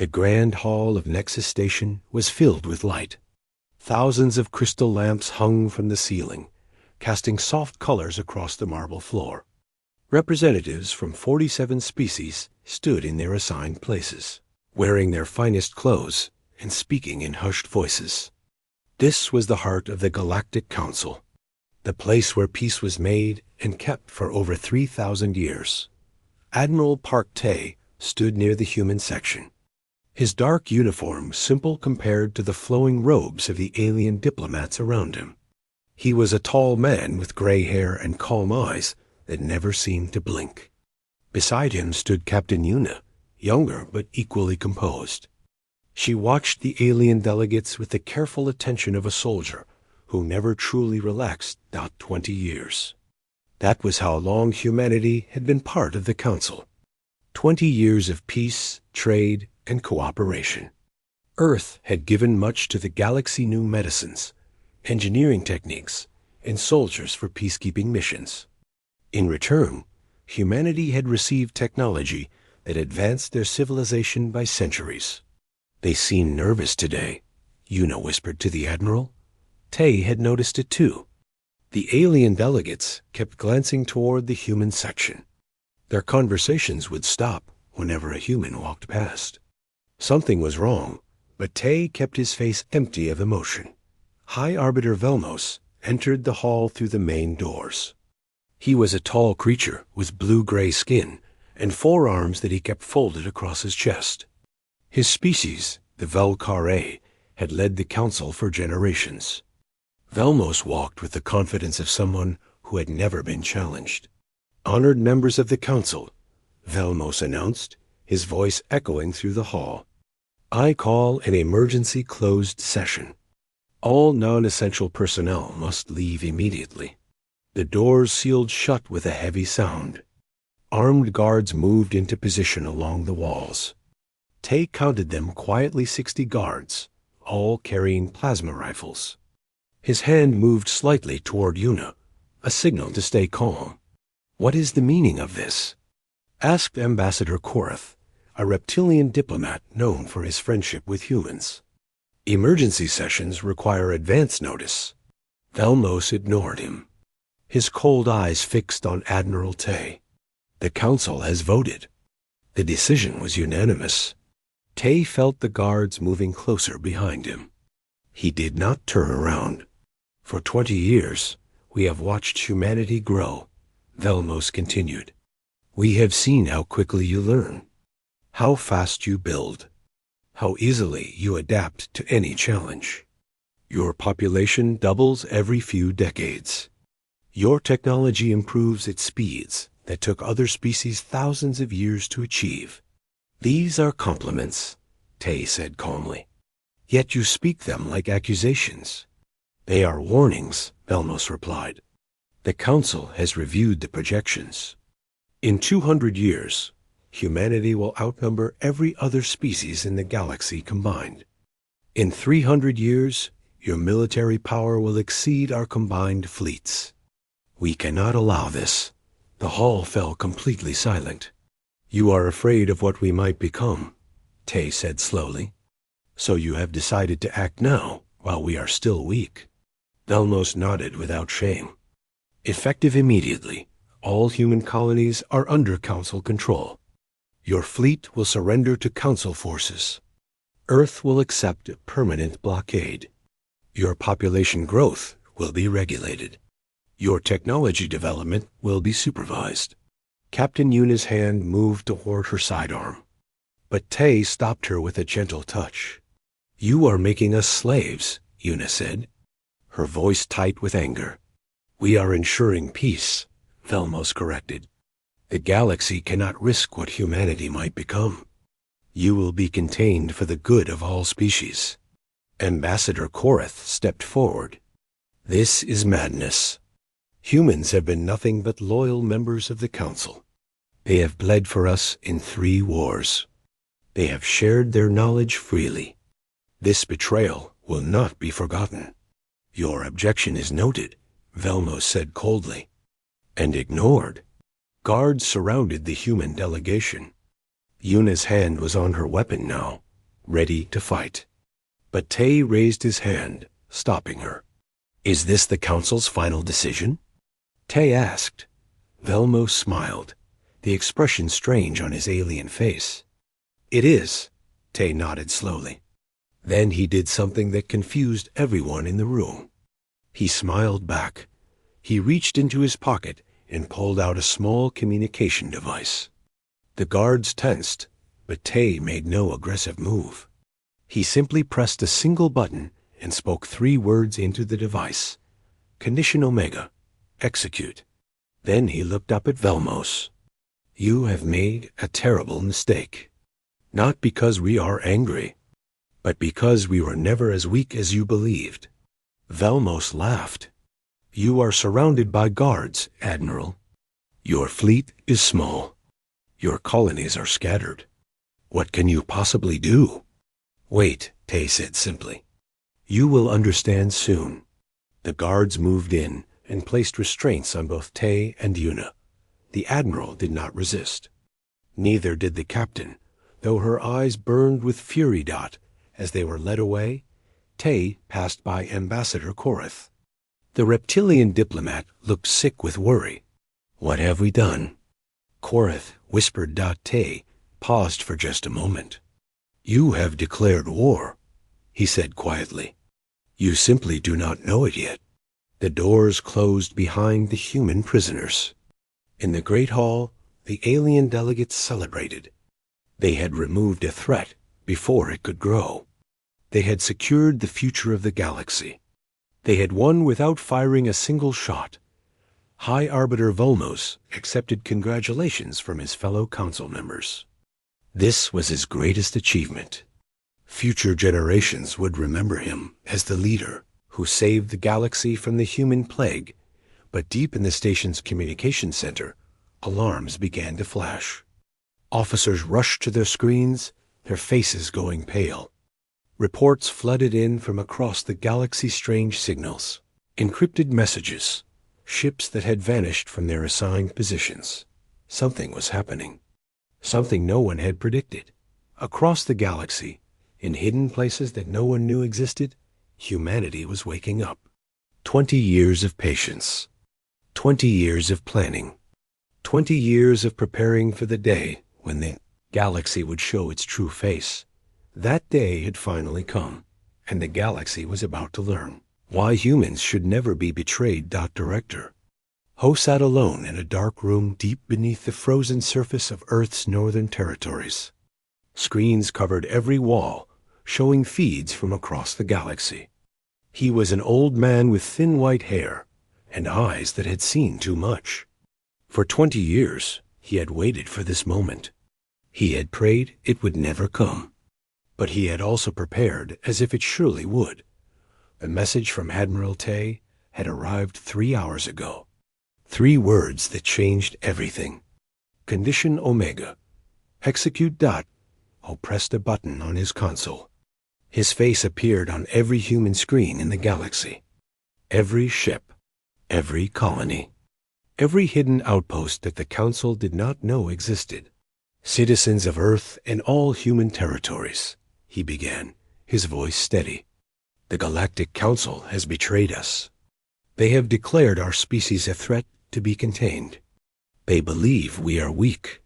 The grand hall of Nexus Station was filled with light. Thousands of crystal lamps hung from the ceiling, casting soft colors across the marble floor. Representatives from 47 species stood in their assigned places, wearing their finest clothes and speaking in hushed voices. This was the heart of the Galactic Council, the place where peace was made and kept for over 3,000 years. Admiral Park Tay stood near the human section. His dark uniform was simple compared to the flowing robes of the alien diplomats around him. He was a tall man with gray hair and calm eyes that never seemed to blink. Beside him stood Captain Yuna, younger but equally composed. She watched the alien delegates with the careful attention of a soldier who never truly relaxed about 20 years. That was how long humanity had been part of the Council. 20 years of peace, trade, and cooperation. Earth had given much to the galaxy new medicines, engineering techniques, and soldiers for peacekeeping missions. In return, humanity had received technology that advanced their civilization by centuries. They seemed nervous today, Yuna whispered to the Admiral. Tay had noticed it too. The alien delegates kept glancing toward the human section. Their conversations would stop whenever a human walked past. Something was wrong, but Tay kept his face empty of emotion. High Arbiter Velmos entered the hall through the main doors. He was a tall creature with blue-gray skin and forearms that he kept folded across his chest. His species, the Velkare, had led the Council for generations. Velmos walked with the confidence of someone who had never been challenged. Honored members of the Council, Velmos announced, his voice echoing through the hall. I call an emergency closed session. All non-essential personnel must leave immediately. The doors sealed shut with a heavy sound. Armed guards moved into position along the walls. Tay counted them quietly 60 guards, all carrying plasma rifles. His hand moved slightly toward Yuna, a signal to stay calm. What is the meaning of this? Asked Ambassador Korath, a reptilian diplomat known for his friendship with humans. Emergency sessions require advance notice. Velmos ignored him, his cold eyes fixed on Admiral Tay. The Council has voted. The decision was unanimous. Tay felt the guards moving closer behind him. He did not turn around. For 20 years, we have watched humanity grow, Velmos continued. We have seen how quickly you learn, how fast you build, how easily you adapt to any challenge. Your population doubles every few decades. Your technology improves at speeds that took other species thousands of years to achieve. These are compliments, Tay said calmly. Yet you speak them like accusations. They are warnings, Velmos replied. The Council has reviewed the projections. In 200 years, humanity will outnumber every other species in the galaxy combined. In 300 years, your military power will exceed our combined fleets. We cannot allow this. The hall fell completely silent. You are afraid of what we might become, Tay said slowly. So you have decided to act now, while we are still weak. Velmos nodded without shame. Effective immediately, all human colonies are under Council control. Your fleet will surrender to Council forces. Earth will accept a permanent blockade. Your population growth will be regulated. Your technology development will be supervised. Captain Yuna's hand moved toward her sidearm, but Tay stopped her with a gentle touch. You are making us slaves, Yuna said, her voice tight with anger. We are ensuring peace, Velmos corrected. The galaxy cannot risk what humanity might become. You will be contained for the good of all species. Ambassador Korath stepped forward. This is madness. Humans have been nothing but loyal members of the Council. They have bled for us in 3 wars. They have shared their knowledge freely. This betrayal will not be forgotten. Your objection is noted, Velmos said coldly. And ignored. Guards surrounded the human delegation. Yuna's hand was on her weapon now, ready to fight. But Tay raised his hand, stopping her. "Is this the Council's final decision?" Tay asked. Velmo smiled, the expression strange on his alien face. "It is," Tay nodded slowly. Then he did something that confused everyone in the room. He smiled back. He reached into his pocket and pulled out a small communication device. The guards tensed, but Tay made no aggressive move. He simply pressed a single button and spoke 3 words into the device. "Condition Omega. Execute." Then he looked up at Velmos. "You have made a terrible mistake. Not because we are angry, but because we were never as weak as you believed." Velmos laughed. "You are surrounded by guards, Admiral. Your fleet is small. Your colonies are scattered. What can you possibly do?" "Wait," Tay said simply. "You will understand soon." The guards moved in and placed restraints on both Tay and Yuna. The Admiral did not resist. Neither did the captain, though her eyes burned with fury. As they were led away, Tay passed by Ambassador Korath. The reptilian diplomat looked sick with worry. "What have we done?" Korath whispered. Tay paused for just a moment. "You have declared war," he said quietly. "You simply do not know it yet." The doors closed behind the human prisoners. In the great hall, the alien delegates celebrated. They had removed a threat before it could grow. They had secured the future of the galaxy. They had won without firing a single shot. High Arbiter Volmos accepted congratulations from his fellow council members. This was his greatest achievement. Future generations would remember him as the leader who saved the galaxy from the human plague. But deep in the station's communication center, alarms began to flash. Officers rushed to their screens, their faces going pale. Reports flooded in from across the galaxy's strange signals, encrypted messages, ships that had vanished from their assigned positions. Something was happening. Something no one had predicted. Across the galaxy, in hidden places that no one knew existed, humanity was waking up. 20 years of patience. 20 years of planning. 20 years of preparing for the day when the galaxy would show its true face. That day had finally come, and the galaxy was about to learn why humans should never be betrayed. Director Ho sat alone in a dark room deep beneath the frozen surface of Earth's northern territories. Screens covered every wall, showing feeds from across the galaxy. He was an old man with thin white hair and eyes that had seen too much. For 20 years, he had waited for this moment. He had prayed it would never come. But he had also prepared as if it surely would. A message from Admiral Tay had arrived 3 hours ago. 3 words that changed everything. Condition Omega. Execute. Ho pressed a button on his console. His face appeared on every human screen in the galaxy. Every ship. Every colony. Every hidden outpost that the Council did not know existed. "Citizens of Earth and all human territories," he began, his voice steady. "The Galactic Council has betrayed us. They have declared our species a threat to be contained. They believe we are weak.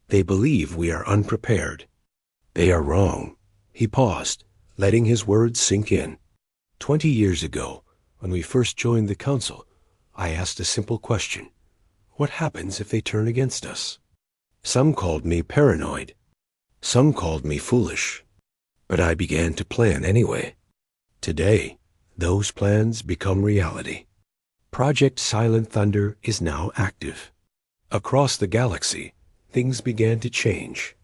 They believe we are unprepared. They are wrong." He paused, letting his words sink in. 20 years ago, when we first joined the Council, I asked a simple question. What happens if they turn against us? Some called me paranoid. Some called me foolish. But I began to plan anyway. Today, those plans become reality. Project Silent Thunder is now active. Across the galaxy, things began to change.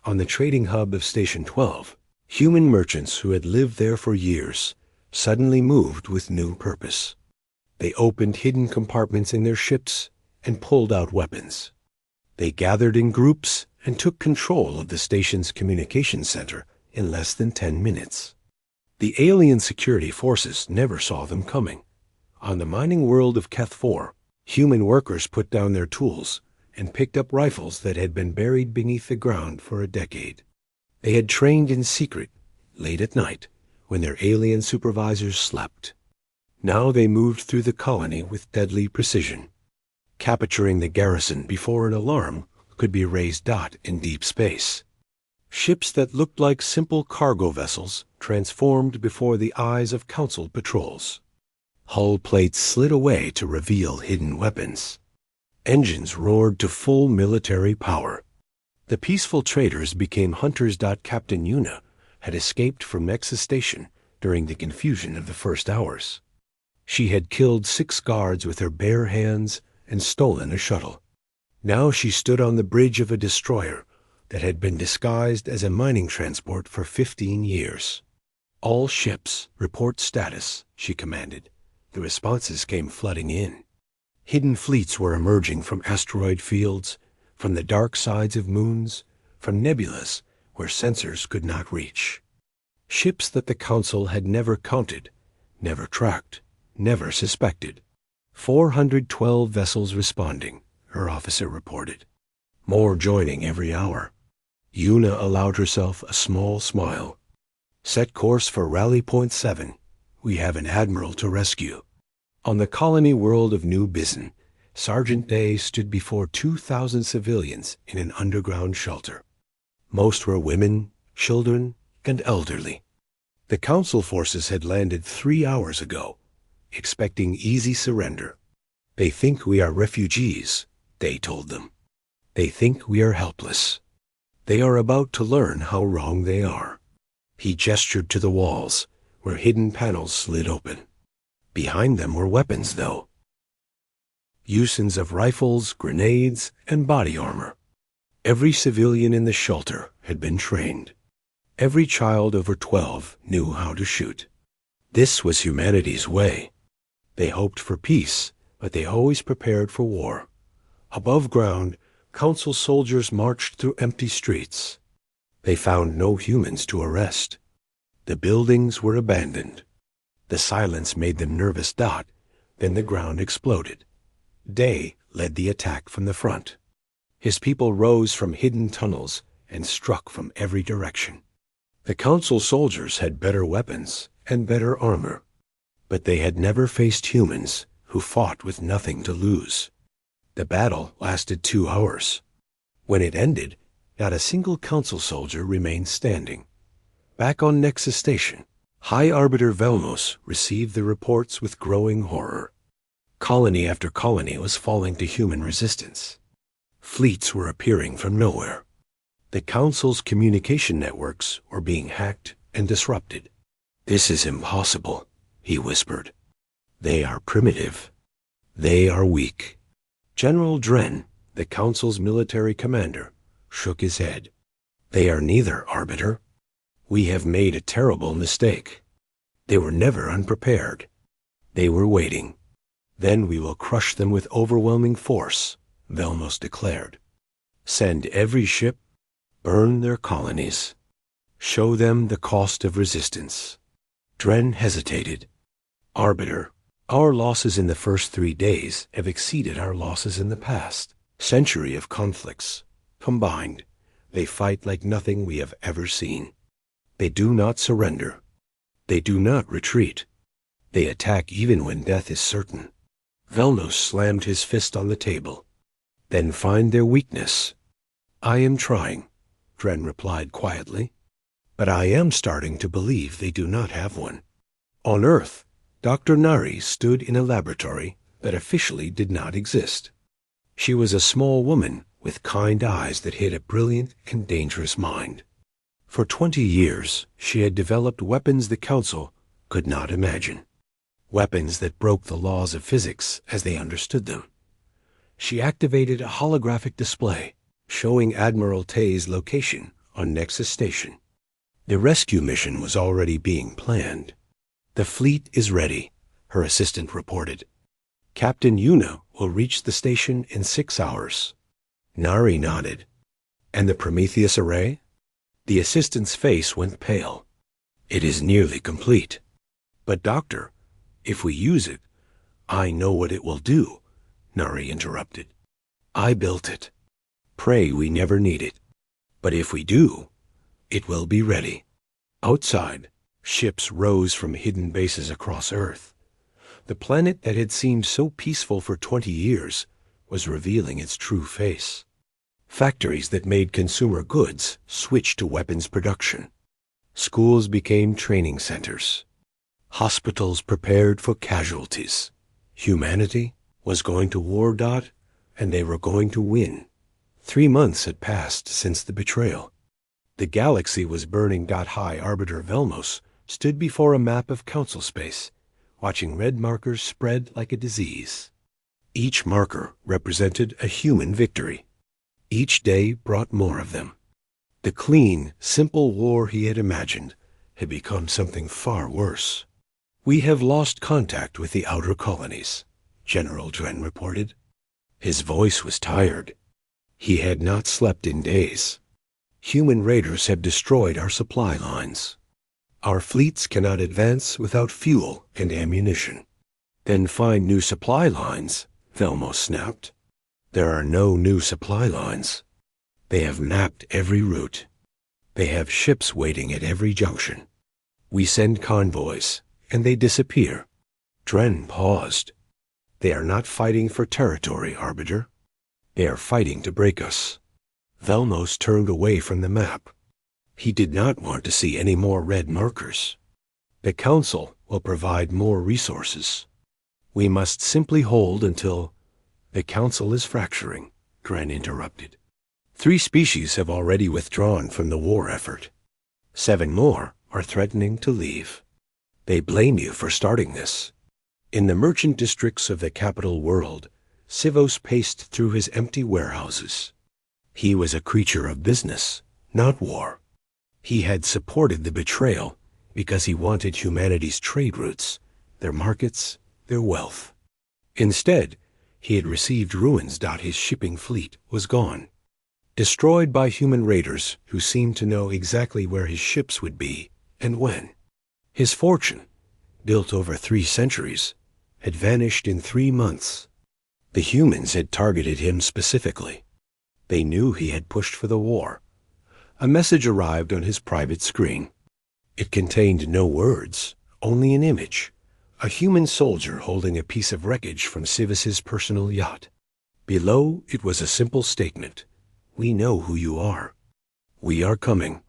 On the trading hub of Station 12, human merchants who had lived there for years suddenly moved with new purpose. They opened hidden compartments in their ships and pulled out weapons. They gathered in groups and took control of the station's communication center in less than 10 minutes. The alien security forces never saw them coming. On the mining world of Keth 4, human workers put down their tools and picked up rifles that had been buried beneath the ground for a decade. They had trained in secret, late at night, when their alien supervisors slept. Now they moved through the colony with deadly precision, capturing the garrison before an alarm could be raised in deep space. Ships that looked like simple cargo vessels transformed before the eyes of Council patrols. Hull plates slid away to reveal hidden weapons. Engines roared to full military power. The peaceful traders became hunters. Captain Yuna had escaped from Nexus Station during the confusion of the first hours. She had killed 6 guards with her bare hands and stolen a shuttle. Now she stood on the bridge of a destroyer that had been disguised as a mining transport for 15 years. "All ships, report status," she commanded. The responses came flooding in. Hidden fleets were emerging from asteroid fields, from the dark sides of moons, from nebulas where sensors could not reach. Ships that the Council had never counted, never tracked, never suspected. 412 vessels responding, her officer reported. More joining every hour. Yuna allowed herself a small smile. "Set course for Rally Point 7. We have an admiral to rescue." On the colony world of New Bizen, Sergeant Day stood before 2,000 civilians in an underground shelter. Most were women, children, and elderly. The Council forces had landed 3 hours ago, expecting easy surrender. "They think we are refugees," Day told them. "They think we are helpless. They are about to learn how wrong they are." He gestured to the walls, where hidden panels slid open. Behind them were weapons, though. Usins of rifles, grenades, and body armor. Every civilian in the shelter had been trained. Every child over 12 knew how to shoot. This was humanity's way. They hoped for peace, but they always prepared for war. Above ground, Council soldiers marched through empty streets. They found no humans to arrest. The buildings were abandoned. The silence made them nervous. Then the ground exploded. Day led the attack from the front. His people rose from hidden tunnels and struck from every direction. The Council soldiers had better weapons and better armor, but they had never faced humans who fought with nothing to lose. The battle lasted 2 hours. When it ended, not a single Council soldier remained standing. Back on Nexus Station, High Arbiter Velmos received the reports with growing horror. Colony after colony was falling to human resistance. Fleets were appearing from nowhere. The Council's communication networks were being hacked and disrupted. "This is impossible," he whispered. "They are primitive. They are weak." General Dren, the Council's military commander, shook his head. "They are neither, Arbiter. We have made a terrible mistake. They were never unprepared. They were waiting. Then we will crush them with overwhelming force," Velmos declared. "Send every ship, burn their colonies. Show them the cost of resistance." Dren hesitated. "Arbiter, our losses in the first 3 days have exceeded our losses in the past. Century of conflicts. Combined, they fight like nothing we have ever seen. They do not surrender. They do not retreat. They attack even when death is certain." Velmos slammed his fist on the table. "Then find their weakness." "I am trying," Dren replied quietly. "But I am starting to believe they do not have one." On Earth, Dr. Nari stood in a laboratory that officially did not exist. She was a small woman with kind eyes that hid a brilliant and dangerous mind. For 20 years, she had developed weapons the Council could not imagine. Weapons that broke the laws of physics as they understood them. She activated a holographic display showing Admiral Tay's location on Nexus Station. The rescue mission was already being planned. "The fleet is ready," her assistant reported. "Captain Yuna will reach the station in 6 hours." Nari nodded. "And the Prometheus array?" The assistant's face went pale. "It is nearly complete." "But doctor, if we use it—" "I know what it will do," Nari interrupted. "I built it. Pray we never need it. But if we do, It will be ready. Outside, ships rose from hidden bases across Earth. The planet that had seemed so peaceful for 20 years was revealing its true face. Factories that made consumer goods switched to weapons production. Schools became training centers. Hospitals prepared for casualties. Humanity was going to war. And they were going to win. 3 months had passed since the betrayal. The galaxy was burning. High Arbiter Velmos stood before a map of council space, watching red markers spread like a disease. Each marker represented a human victory. Each day brought more of them. The clean, simple war he had imagined had become something far worse. "We have lost contact with the outer colonies," General Dren reported. His voice was tired. He had not slept in days. "Human raiders have destroyed our supply lines. Our fleets cannot advance without fuel and ammunition." "Then find new supply lines," Velmos snapped. "There are no new supply lines. They have mapped every route. They have ships waiting at every junction. We send convoys, and they disappear." Dren paused. "They are not fighting for territory, Arbiter. They are fighting to break us." Velmos turned away from the map. He did not want to see any more red markers. "The Council will provide more resources. We must simply hold until—" "The Council is fracturing," Dren interrupted. 3 species have already withdrawn from the war effort. 7 more are threatening to leave. They blame you for starting this. In the merchant districts of the capital world, Sivos paced through his empty warehouses. He was a creature of business, not war. He had supported the betrayal because he wanted humanity's trade routes, their markets, their wealth. Instead, he had received ruins. His shipping fleet was gone, destroyed by human raiders who seemed to know exactly where his ships would be and when. His fortune, built over 3 centuries, had vanished in 3 months. The humans had targeted him specifically. They knew he had pushed for the war. A message arrived on his private screen. It contained no words, only an image. A human soldier holding a piece of wreckage from Sivos's personal yacht. Below, it was a simple statement. "We know who you are. We are coming."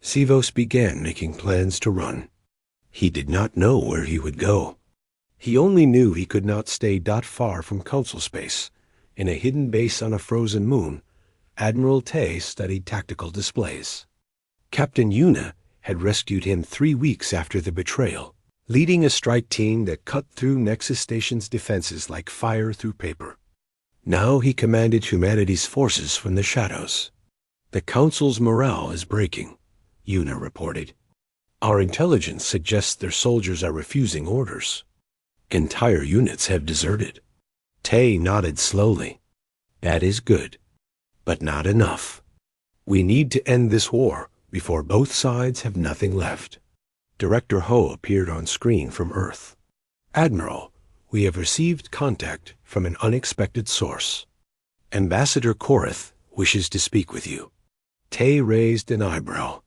Sivos began making plans to run. He did not know where he would go. He only knew he could not stay far from council space. In a hidden base on a frozen moon, Admiral Tay studied tactical displays. Captain Yuna had rescued him 3 weeks after the betrayal, leading a strike team that cut through Nexus Station's defenses like fire through paper. Now he commanded humanity's forces from the shadows. "The Council's morale is breaking," Yuna reported. "Our intelligence suggests their soldiers are refusing orders. Entire units have deserted." Tay nodded slowly. "That is good, but not enough. We need to end this war before both sides have nothing left." Director Ho appeared on screen from Earth. "Admiral, we have received contact from an unexpected source. Ambassador Korath wishes to speak with you." Tay raised an eyebrow.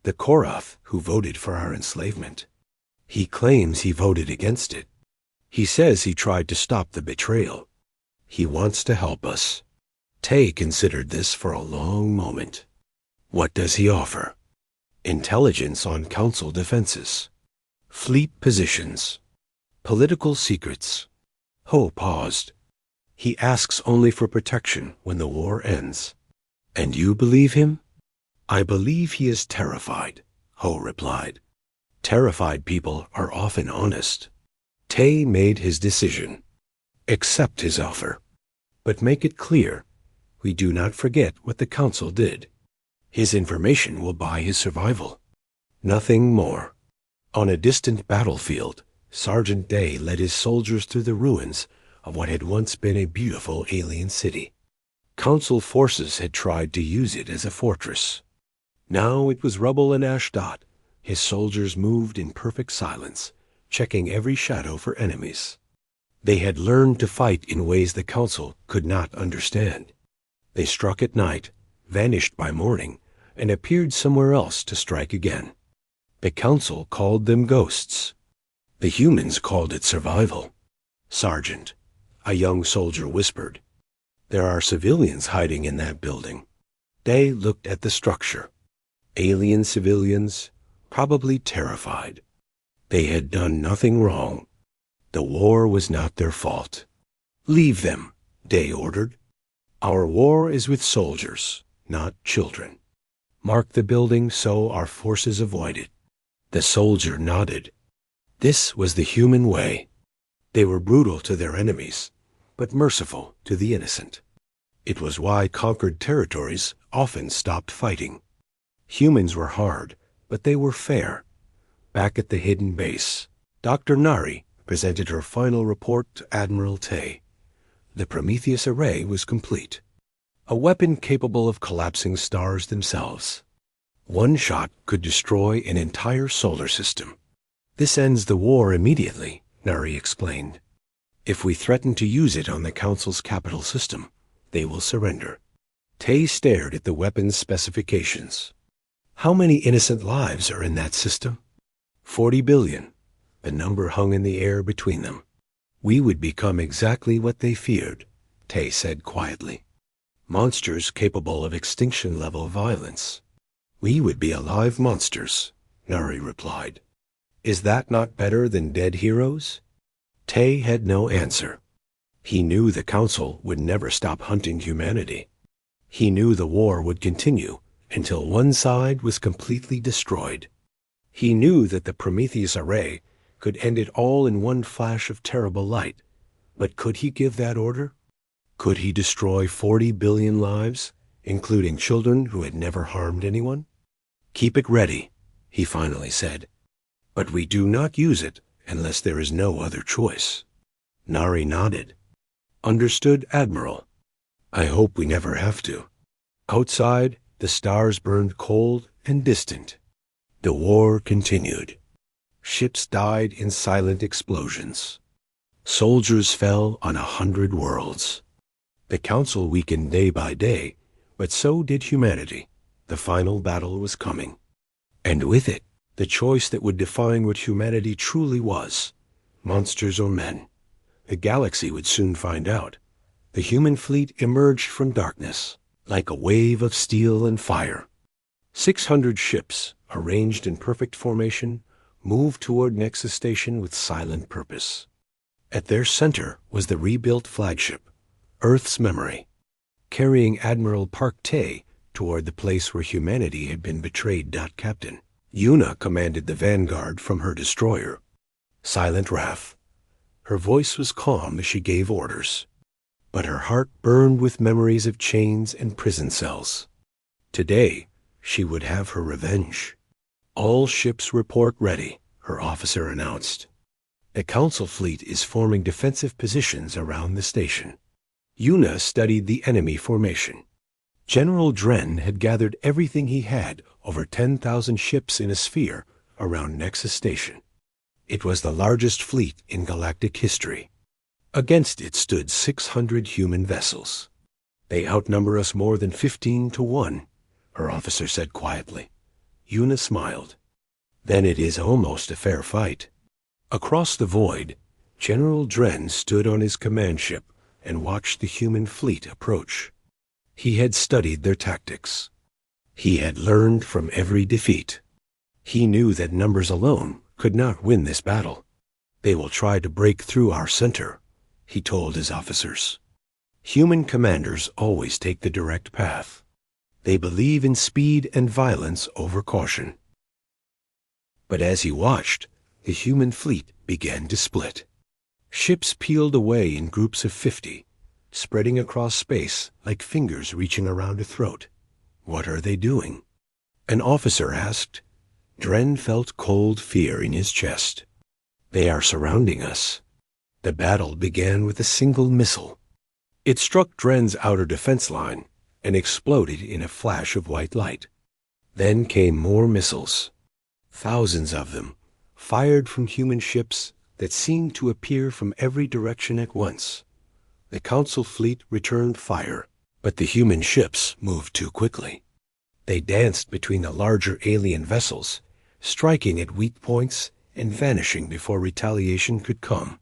"The Korath who voted for our enslavement. He claims he voted against it. He says he tried to stop the betrayal. He wants to help us." Tay considered this for a long moment. "What does he offer?" "Intelligence on Council defenses. Fleet positions. Political secrets." Ho paused. "He asks only for protection when the war ends." "And you believe him?" "I believe he is terrified," Ho replied. "Terrified people are often honest." Tay made his decision. "Accept his offer. But make it clear, we do not forget what the Council did. His information will buy his survival. Nothing more." On a distant battlefield, Sergeant Day led his soldiers through the ruins of what had once been a beautiful alien city. Council forces had tried to use it as a fortress. Now it was rubble and ash. His soldiers moved in perfect silence, checking every shadow for enemies. They had learned to fight in ways the Council could not understand. They struck at night, vanished by morning, and appeared somewhere else to strike again. The council called them ghosts. The humans called it survival. "Sergeant," a young soldier whispered, "there are civilians hiding in that building." They looked at the structure. Alien civilians, probably terrified. They had done nothing wrong. The war was not their fault. "Leave them," Day ordered. "Our war is with soldiers, not children. Mark the building so our forces avoid it." The soldier nodded. This was the human way. They were brutal to their enemies, but merciful to the innocent. It was why conquered territories often stopped fighting. Humans were hard, but they were fair. Back at the hidden base, Dr. Nari presented her final report to Admiral Tay. The Prometheus array was complete. A weapon capable of collapsing stars themselves. One shot could destroy an entire solar system. "This ends the war immediately," Nari explained. "If we threaten to use it on the Council's capital system, they will surrender." Tay stared at the weapon's specifications. "How many innocent lives are in that system?" 40 billion. The number hung in the air between them. "We would become exactly what they feared," Tay said quietly. "Monsters capable of extinction-level violence." "We would be alive monsters," Nari replied. "Is that not better than dead heroes?" Tay had no answer. He knew the Council would never stop hunting humanity. He knew the war would continue until one side was completely destroyed. He knew that the Prometheus array could end it all in one flash of terrible light. But could he give that order? Could he destroy 40 billion lives, including children who had never harmed anyone? "Keep it ready," he finally said. "But we do not use it unless there is no other choice." Nari nodded. "Understood, Admiral. I hope we never have to." Outside, the stars burned cold and distant. The war continued. Ships died in silent explosions. Soldiers fell on 100 worlds. The Council weakened day by day, but so did humanity. The final battle was coming. And with it, the choice that would define what humanity truly was, monsters or men. The galaxy would soon find out. The human fleet emerged from darkness, like a wave of steel and fire. 600 ships, arranged in perfect formation, moved toward Nexus Station with silent purpose. At their center was the rebuilt flagship, Earth's Memory, carrying Admiral Park Tay toward the place where humanity had been betrayed. Captain Yuna commanded the vanguard from her destroyer. Silent wrath. Her voice was calm as she gave orders, but her heart burned with memories of chains and prison cells. Today, she would have her revenge. "All ships report ready," her officer announced. "The Council fleet is forming defensive positions around the station." Yuna studied the enemy formation. General Dren had gathered everything he had, over 10,000 ships in a sphere, around Nexus Station. It was the largest fleet in galactic history. Against it stood 600 human vessels. "They outnumber us more than 15 to 1, her officer said quietly. Yuna smiled. "Then it is almost a fair fight." Across the void, General Dren stood on his command ship and watched the human fleet approach. He had studied their tactics. He had learned from every defeat. He knew that numbers alone could not win this battle. "They will try to break through our center," he told his officers. Human commanders always take the direct path. They believe in speed and violence over caution. But as he watched, the human fleet began to split. Ships peeled away in groups of 50, spreading across space like fingers reaching around a throat. "What are they doing?" An officer asked. Dren felt cold fear in his chest. "They are surrounding us." The battle began with a single missile. It struck Dren's outer defense line and exploded in a flash of white light. Then came more missiles. Thousands of them, fired from human ships that seemed to appear from every direction at once. The Council fleet returned fire, but the human ships moved too quickly. They danced between the larger alien vessels, striking at weak points and vanishing before retaliation could come.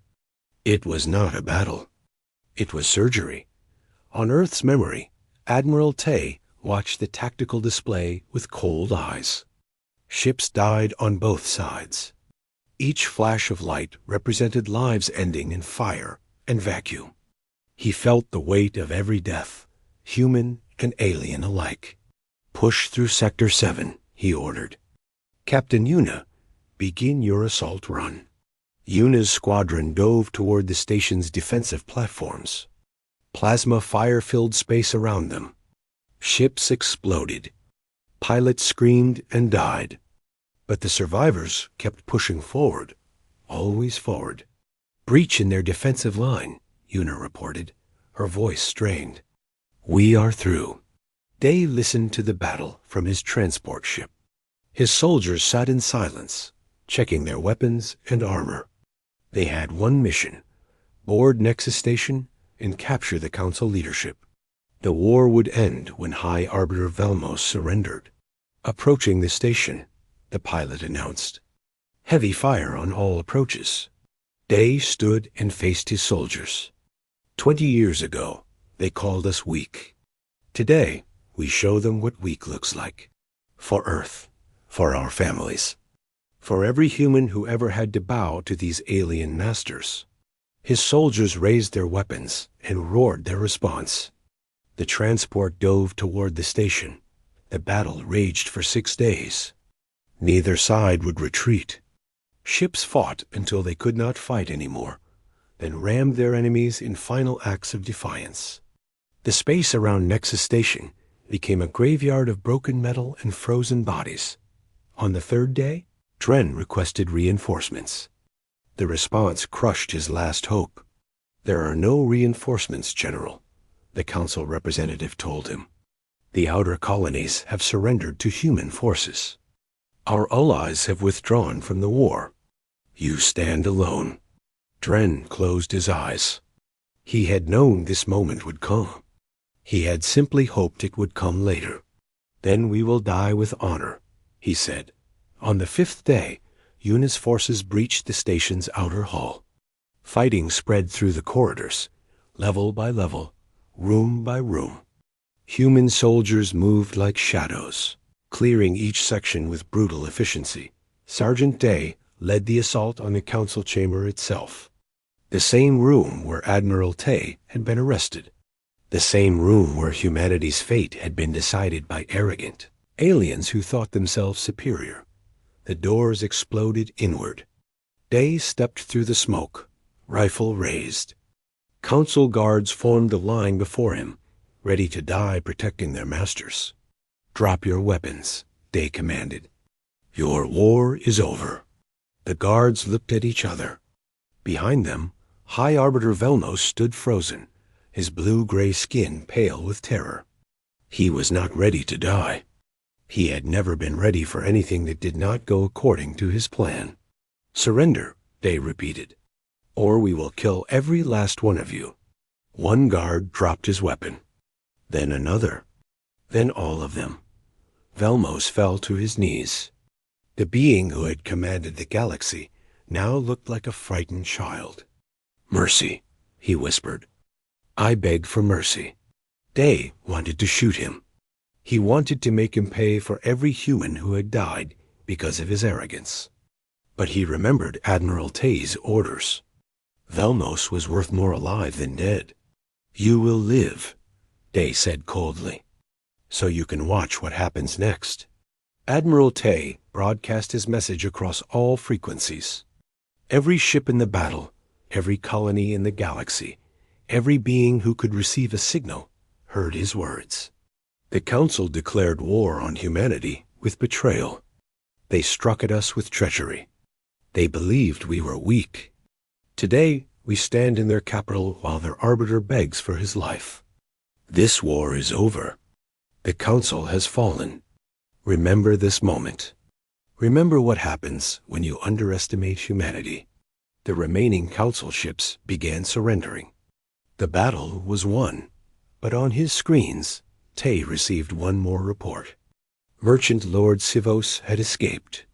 It was not a battle. It was surgery. On Earth's memory, Admiral Tay watched the tactical display with cold eyes. Ships died on both sides. Each flash of light represented lives ending in fire and vacuum. He felt the weight of every death, human and alien alike. "Push through Sector 7, he ordered. "Captain Yuna, begin your assault run." Yuna's squadron dove toward the station's defensive platforms. Plasma fire filled space around them. Ships exploded. Pilots screamed and died. But the survivors kept pushing forward, always forward. "Breach in their defensive line," Yuna reported, her voice strained. "We are through." Day listened to the battle from his transport ship. His soldiers sat in silence, checking their weapons and armor. They had one mission: board Nexus Station and capture the Council leadership. The war would end when High Arbiter Velmos surrendered. "Approaching the station," the pilot announced. "Heavy fire on all approaches." Day stood and faced his soldiers. 20 years ago, they called us weak. Today, we show them what weak looks like. For Earth, for our families, for every human who ever had to bow to these alien masters. His soldiers raised their weapons and roared their response. The transport dove toward the station. The battle raged for 6 days. Neither side would retreat. Ships fought until they could not fight anymore, then rammed their enemies in final acts of defiance. The space around Nexus Station became a graveyard of broken metal and frozen bodies. On the 3rd day, Dren requested reinforcements. The response crushed his last hope. "There are no reinforcements, General," the Council representative told him. "The outer colonies have surrendered to human forces. Our allies have withdrawn from the war. You stand alone." Dren closed his eyes. He had known this moment would come. He had simply hoped it would come later. "Then we will die with honor," he said. On the 5th day, Yuna's forces breached the station's outer hull. Fighting spread through the corridors, level by level, room by room. Human soldiers moved like shadows, clearing each section with brutal efficiency. Sergeant Day led the assault on the Council chamber itself. The same room where Admiral Tay had been arrested. The same room where humanity's fate had been decided by arrogant aliens who thought themselves superior. The doors exploded inward. Day stepped through the smoke, rifle raised. Council guards formed a line before him, ready to die protecting their masters. "Drop your weapons," Day commanded. "Your war is over." The guards looked at each other. Behind them, High Arbiter Velmos stood frozen, his blue-gray skin pale with terror. He was not ready to die. He had never been ready for anything that did not go according to his plan. "Surrender," Day repeated, "or we will kill every last one of you." One guard dropped his weapon. Then another. Then all of them. Velmos fell to his knees. The being who had commanded the galaxy now looked like a frightened child. "Mercy," he whispered. "I beg for mercy." Day wanted to shoot him. He wanted to make him pay for every human who had died because of his arrogance. But he remembered Admiral Tay's orders. Velmos was worth more alive than dead. "You will live," Day said coldly, "so you can watch what happens next." Admiral Tay broadcast his message across all frequencies. Every ship in the battle, every colony in the galaxy, every being who could receive a signal heard his words. The Council declared war on humanity with betrayal. They struck at us with treachery. They believed we were weak. Today, we stand in their capital while their arbiter begs for his life. This war is over. The Council has fallen. Remember this moment. Remember what happens when you underestimate humanity. The remaining Council ships began surrendering. The battle was won, but on his screens, Tay received one more report. Merchant Lord Sivos had escaped,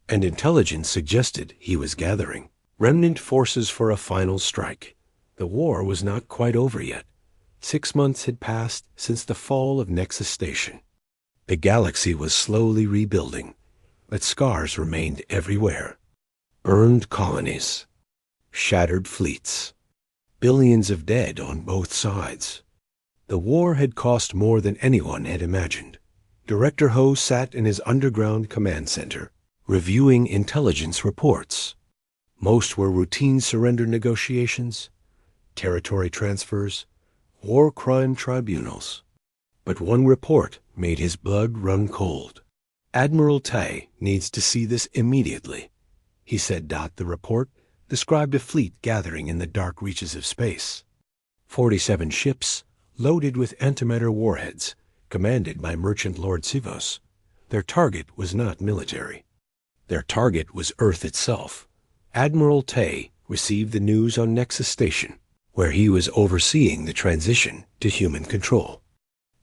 and intelligence suggested he was gathering remnant forces for a final strike. The war was not quite over yet. 6 months had passed since the fall of Nexus Station. The galaxy was slowly rebuilding, but scars remained everywhere. Burned colonies, shattered fleets, billions of dead on both sides. The war had cost more than anyone had imagined. Director Ho sat in his underground command center, reviewing intelligence reports. Most were routine surrender negotiations, territory transfers, war crime tribunals. But one report made his blood run cold. Admiral Tai needs to see this immediately, he said. The report described a fleet gathering in the dark reaches of space. 47 ships, loaded with antimatter warheads, commanded by Merchant Lord Sivos. Their target was not military. Their target was Earth itself. Admiral Tai received the news on Nexus Station, where he was overseeing the transition to human control.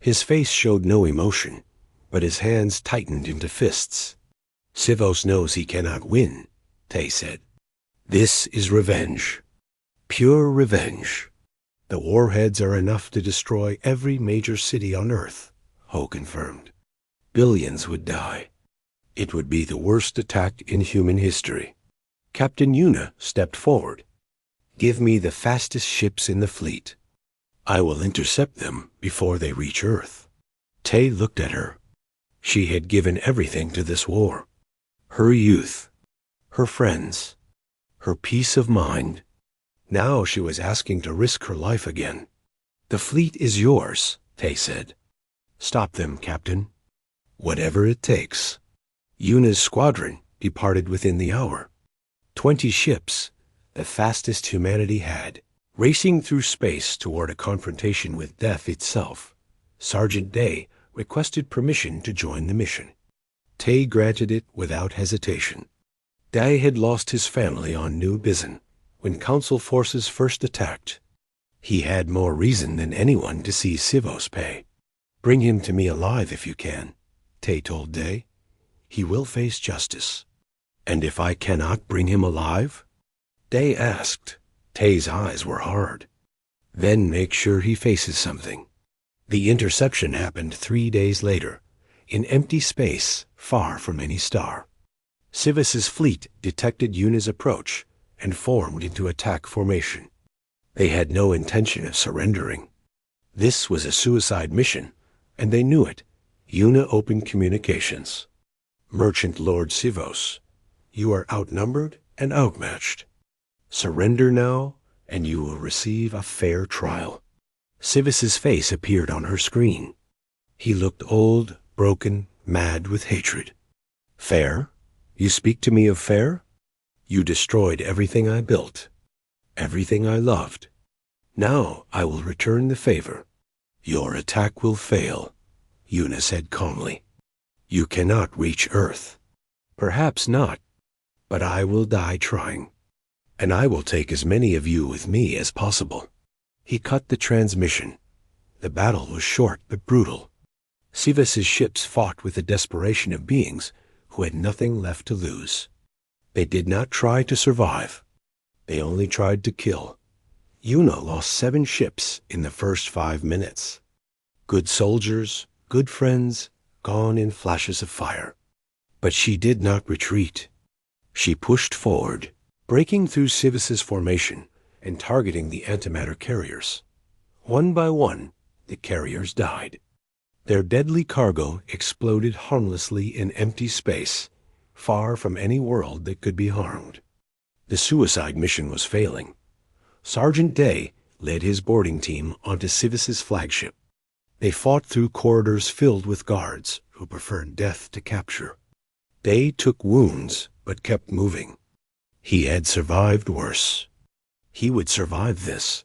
His face showed no emotion, but his hands tightened into fists. Sivos knows he cannot win, Tai said. This is revenge. Pure revenge. The warheads are enough to destroy every major city on Earth, Ho confirmed. Billions would die. It would be the worst attack in human history. Captain Yuna stepped forward. Give me the fastest ships in the fleet. I will intercept them before they reach Earth. Tai looked at her. She had given everything to this war. Her youth, her friends, her peace of mind. Now she was asking to risk her life again. The fleet is yours, Tai said. Stop them, Captain. Whatever it takes. Yuna's squadron departed within the hour. 20 ships, the fastest humanity had, racing through space toward a confrontation with death itself. Sergeant Day requested permission to join the mission. Tai granted it without hesitation. Day had lost his family on New Bizon when Council forces first attacked. He had more reason than anyone to see Sivos pay. Bring him to me alive if you can, Tai told Day. He will face justice. And if I cannot bring him alive? Day asked. Tai's eyes were hard. Then make sure he faces something. The interception happened 3 days later, in empty space far from any star. Sivos's fleet detected Yuna's approach and formed into attack formation. They had no intention of surrendering. This was a suicide mission, and they knew it. Yuna opened communications. Merchant Lord Sivos, you are outnumbered and outmatched. Surrender now, and you will receive a fair trial. Sivos's face appeared on her screen. He looked old, broken, mad with hatred. Fair? You speak to me of fair? You destroyed everything I built, everything I loved. Now I will return the favor. Your attack will fail, Yuna said calmly. You cannot reach Earth. Perhaps not, but I will die trying. And I will take as many of you with me as possible. He cut the transmission. The battle was short but brutal. Sivos's ships fought with the desperation of beings who had nothing left to lose. They did not try to survive. They only tried to kill. Yuna lost 7 ships in the first 5 minutes. Good soldiers, good friends, gone in flashes of fire. But she did not retreat. She pushed forward, breaking through Sivos's formation and targeting the antimatter carriers. One by one, the carriers died. Their deadly cargo exploded harmlessly in empty space, far from any world that could be harmed. The suicide mission was failing. Sergeant Day led his boarding team onto Sivos's flagship. They fought through corridors filled with guards who preferred death to capture. Day took wounds but kept moving. He had survived worse. He would survive this.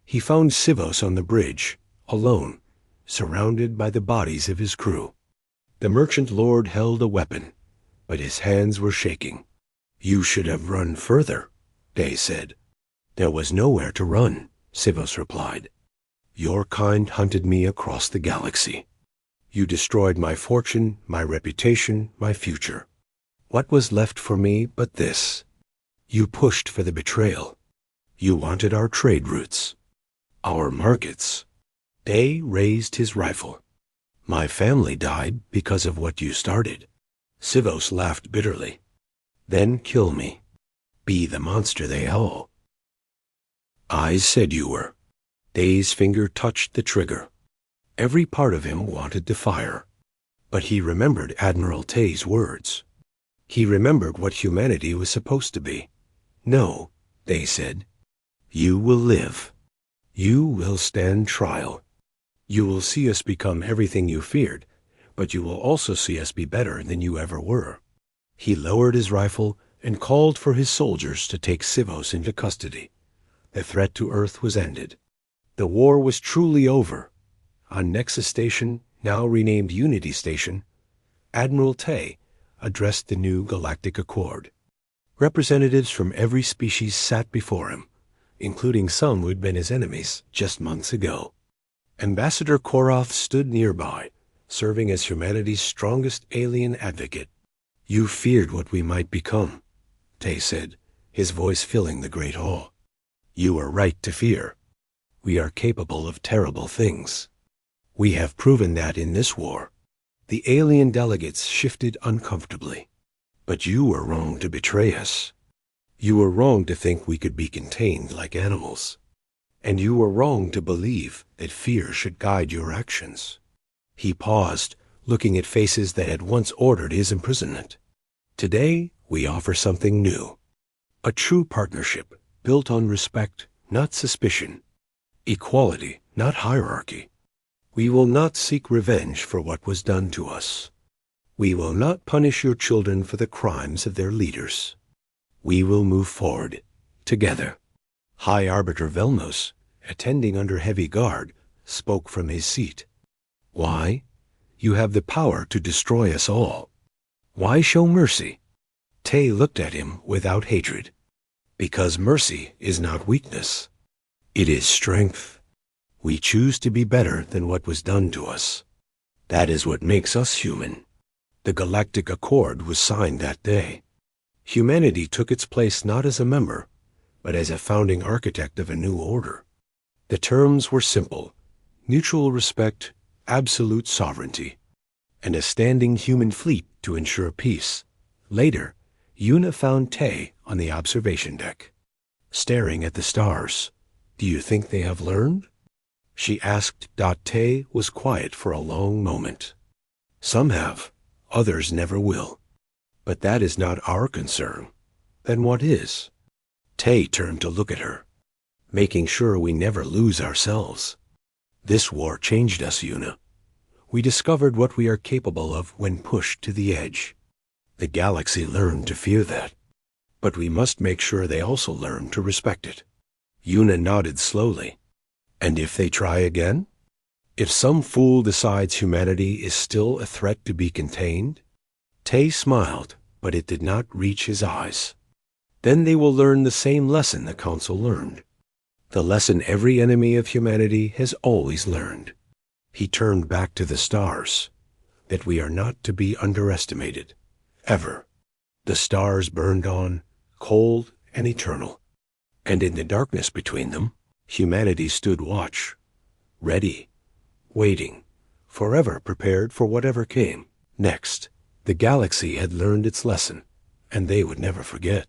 He found Sivos on the bridge, alone, surrounded by the bodies of his crew. The merchant lord held a weapon, but his hands were shaking. You should have run further, Day said. There was nowhere to run, Sivos replied. Your kind hunted me across the galaxy. You destroyed my fortune, my reputation, my future. What was left for me but this? You pushed for the betrayal. You wanted our trade routes, our markets. Day raised his rifle. My family died because of what you started. Sivos laughed bitterly. Then kill me. Be the monster they howl. I said you were. Day's finger touched the trigger. Every part of him wanted to fire. But he remembered Admiral Tay's words. He remembered what humanity was supposed to be. No, Day said. You will live. You will stand trial. You will see us become everything you feared, but you will also see us be better than you ever were. He lowered his rifle and called for his soldiers to take Sivos into custody. The threat to Earth was ended. The war was truly over. On Nexus Station, now renamed Unity Station, Admiral Tay addressed the new Galactic Accord. Representatives from every species sat before him, including some who'd been his enemies just months ago. Ambassador Koroth stood nearby, serving as humanity's strongest alien advocate. You feared what we might become, Tay said, his voice filling the great hall. You were right to fear. We are capable of terrible things. We have proven that in this war. The alien delegates shifted uncomfortably. But you were wrong to betray us. You were wrong to think we could be contained like animals. And you were wrong to believe that fear should guide your actions. He paused, looking at faces that had once ordered his imprisonment. Today, we offer something new. A true partnership built on respect, not suspicion. Equality, not hierarchy. We will not seek revenge for what was done to us. We will not punish your children for the crimes of their leaders. We will move forward, together. High Arbiter Velmos, attending under heavy guard, spoke from his seat. Why? You have the power to destroy us all. Why show mercy? Tay looked at him without hatred. Because mercy is not weakness. It is strength. We choose to be better than what was done to us. That is what makes us human. The Galactic Accord was signed that day. Humanity took its place not as a member, but as a founding architect of a new order. The terms were simple: mutual respect, absolute sovereignty, and a standing human fleet to ensure peace. Later, Yuna found Tay on the observation deck, staring at the stars. Do you think they have learned? She asked. Tay was quiet for a long moment. Some have, others never will. But that is not our concern. Then what is? Tay turned to look at her, making sure we never lose ourselves. This war changed us, Yuna. We discovered what we are capable of when pushed to the edge. The galaxy learned to fear that. But we must make sure they also learn to respect it. Yuna nodded slowly. And if they try again? If some fool decides humanity is still a threat to be contained? Tay smiled, but it did not reach his eyes. Then they will learn the same lesson the Council learned. The lesson every enemy of humanity has always learned. He turned back to the stars, that we are not to be underestimated, ever. The stars burned on, cold and eternal. And in the darkness between them, humanity stood watch, ready, waiting, forever prepared for whatever came next. The galaxy had learned its lesson, and they would never forget.